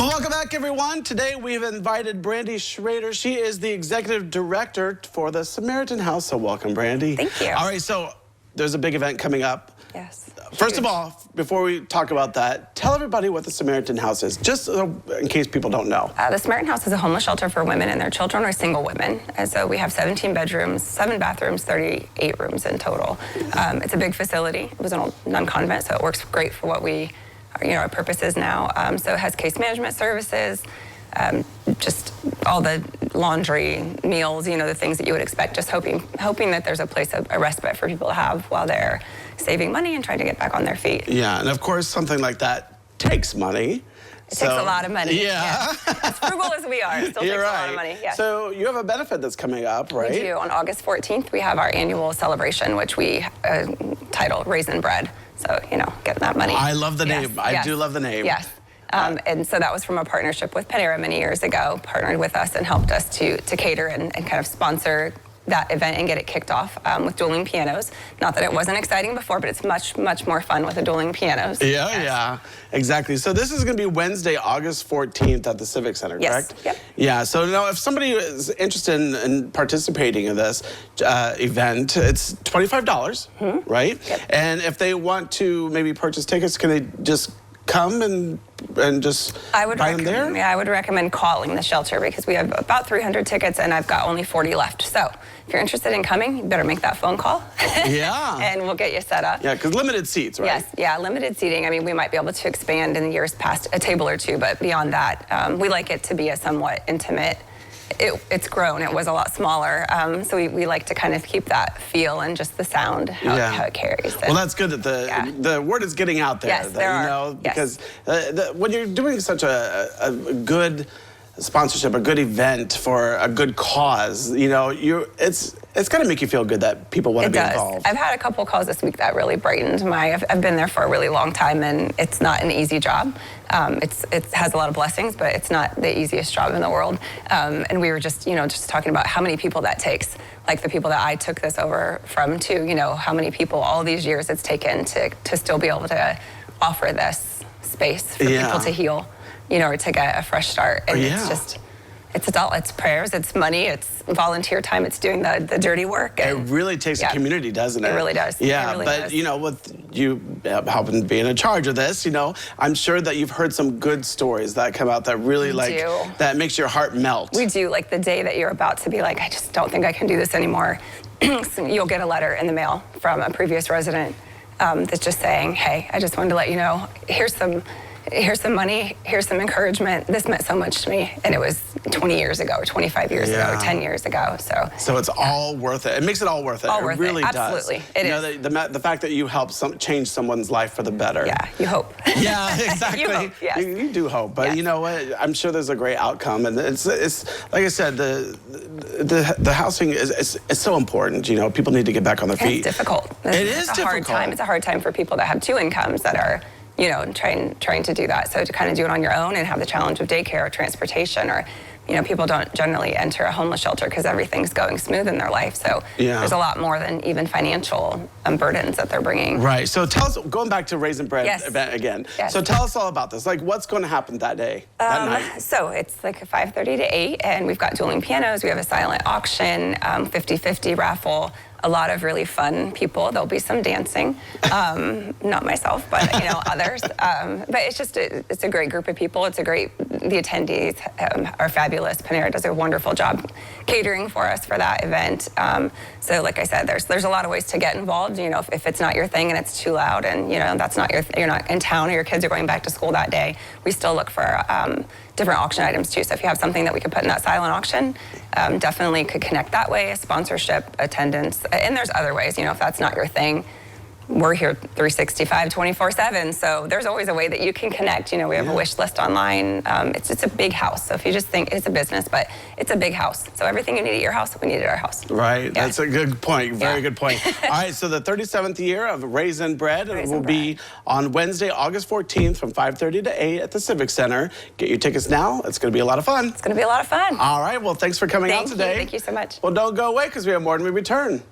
Well, welcome back, everyone. Today we've invited Brandi Schrader. She is the executive director for the Samaritan House. So welcome, Brandi. Thank you. All right, so there's a big event coming up. Yes. First of all, before we talk about that, tell everybody what the Samaritan House is, just in case people don't know. The Samaritan House is a homeless shelter for women and their children or single women. And so we have 17 bedrooms, 7 bathrooms, 38 rooms in total. It's a big facility. It was an old nun convent, so it works great for what we, our purpose is now. So it has case management services, just all the laundry, meals, the things that you would expect, just hoping that there's a place of a respite for people to have while they're saving money and trying to get back on their feet. Yeah, and of course, something like that takes money. It takes a lot of money. Yeah. As frugal as we are, it still takes a lot of money. Yeah. So you have a benefit that's coming up, right? We do. On August 14th, we have our annual celebration, which we title Raisin Bread. So, get that money. I love the name. I do love the name. Yes. And so that was from a partnership with Panera many years ago, partnered with us and helped us to cater and kind of sponsor that event and get it kicked off with dueling pianos. Not that it wasn't exciting before, but it's much, much more fun with the dueling pianos. Yeah, yes. Yeah, exactly. So this is going to be Wednesday, August 14th at the Civic Center, correct? Yes. Yep. Yeah, so now if somebody is interested in participating in this event, it's $25, right? Yep. And if they want to maybe purchase tickets, can they just come and just buy them there? Yeah, I would recommend calling the shelter because we have about 300 tickets and I've got only 40 left. So if you're interested in coming, you better make that phone call. Yeah. And we'll get you set up. Yeah, because limited seats, right? Yes, yeah, limited seating. I mean, we might be able to expand in the years past a table or two, but beyond that, we like it to be a somewhat intimate. It's grown. It was a lot smaller, so we like to kind of keep that feel and just the sound, how it carries. Well, that's good that the word is getting out there. Yes, because when you're doing such a good sponsorship, a good event for a good cause, it's going to make you feel good that people want to be involved. I've had a couple calls this week that really brightened I've been there for a really long time, and it's not an easy job. It has a lot of blessings, but it's not the easiest job in the world. And we were just talking about how many people that takes, like the people that I took this over from to, how many people all these years it's taken to still be able to offer this space for people to heal, or to get a fresh start. And it's prayers, it's money, it's volunteer time, it's doing the dirty work. And it really takes a community, doesn't it? It really does. Yeah, but with you helping being in charge of this, I'm sure that you've heard some good stories that come out that really that makes your heart melt. We do. Like the day that you're about to be like, I just don't think I can do this anymore, you'll get a letter in the mail from a previous resident that's just saying, hey, I just wanted to let you know, here's some money, here's some encouragement. This meant so much to me. And it was 20 years ago or 25 years ago or 10 years ago. So it's all worth it. It makes it all worth it. It really does. Absolutely. It is. The fact that you help change someone's life for the better. Yeah, you hope. Yeah, exactly. You hope, yes. You do hope. But you know what? I'm sure there's a great outcome. And it's like I said, the housing is so important. People need to get back on their feet. It's difficult. It's a hard time. It's a hard time for people that have two incomes that are trying to do that. So to kind of do it on your own and have the challenge of daycare or transportation or, people don't generally enter a homeless shelter because everything's going smooth in their life. So there's a lot more than even financial burdens that they're bringing. Right. So tell us, going back to Raisin Bread event again. Yes. So tell us all about this. Like, what's going to happen that day, that night? So it's like 5:30 to 8, and we've got dueling pianos. We have a silent auction, 50-50 raffle. A lot of really fun people. There'll be some dancing, not myself, but others. But it's a great group of people. The attendees are fabulous. Panera does a wonderful job catering for us for that event. So like I said, there's a lot of ways to get involved. If it's not your thing and it's too loud, and that's not you're not in town or your kids are going back to school that day, we still look for different auction items too. So if you have something that we could put in that silent auction, definitely could connect that way, sponsorship, attendance, and there's other ways, if that's not your thing. We're here 365, 24/7, so there's always a way that you can connect. We have a wish list online. It's a big house, so if you just think it's a business, but it's a big house. So everything you need at your house, we need at our house. Right, that's a good point, very good point. All right, so the 37th year of Raisin Bread will be on Wednesday, August 14th from 5:30 to 8 at the Civic Center. Get your tickets now. It's going to be a lot of fun. It's going to be a lot of fun. All right, well, thanks for coming out today. Thank you so much. Well, don't go away because we have more when we return.